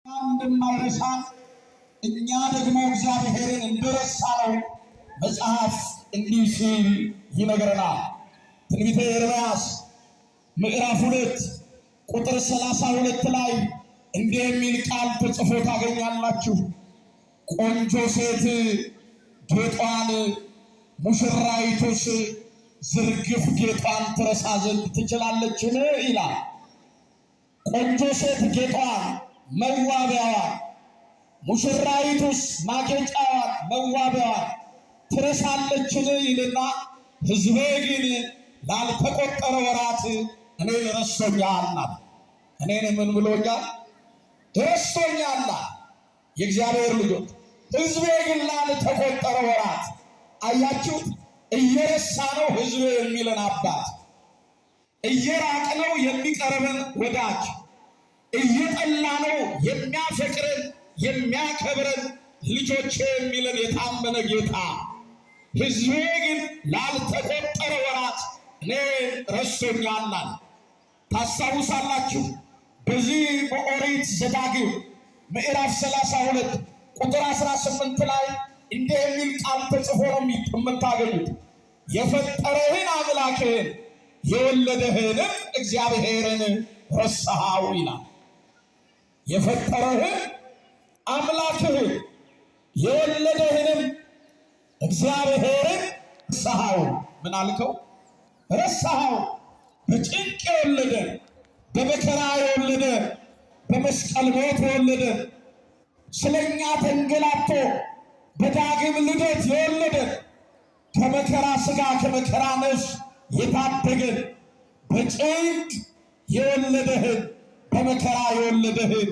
እንደማይረሳ እኛ ደግሞ እግዚአብሔርን እንደረሳነው መጽሐፍ እንዲህ ሲል ይነግረናል። ትንቢተ ኤርምያስ ምዕራፍ 2 ቁጥር 32 ላይ እንዲህ የሚል ቃል ተጽፎ ታገኛላችሁ። ቆንጆ ሴት ጌጧን ሙሽራይቱስ ዝርግፍ ጌጧን ትረሳ ዘንድ ትችላለችን? ይላል። ቆንጆ ሴት ጌጧን መዋቢያዋን፣ ሙሽራይቱስ ማጌጫዋን መዋቢያዋን ትረሳለችን? ይልና ሕዝቤ ግን ላልተቆጠረ ወራት እኔን ረስቶኛል። እኔን ምን ብሎኛል? ረስቶኛል። የእግዚአብሔር ልጆች ሕዝቤ ግን ላልተቆጠረ ወራት። አያችሁት? እየረሳ ነው ሕዝቤ የሚለን አባት፣ እየራቅ ነው የሚቀርበን ወዳጅ፣ እየጠላ ነው የሚያፈቅረን የሚያከብረን ልጆቼ የሚለን የታመነ ጌታ። ሕዝቤ ግን ላልተቆጠረ ወራት እኔ ረስቶኛል። ታስታውሳላችሁ? በዚህ በኦሪት ዘዳግም ምዕራፍ 32 ቁጥር 18 ላይ እንዲህ የሚል ቃል ተጽፎ ነው የምታገኙት። የፈጠረህን አምላክህን የወለደህንም እግዚአብሔርን ረሳኸው ይላል። የፈጠረህን አምላክህን የወለደህንም እግዚአብሔርን ረሳኸው። ምን አልከው? ረሳኸው። በጭንቅ የወለደ፣ በመከራ የወለደ፣ በመስቀል ሞት የወለደ፣ ስለኛ ተንገላቶ በዳግም ልደት የወለደ፣ ከመከራ ሥጋ ከመከራ ነፍስ የታደገን፣ በጭንቅ የወለደህን፣ በመከራ የወለደህን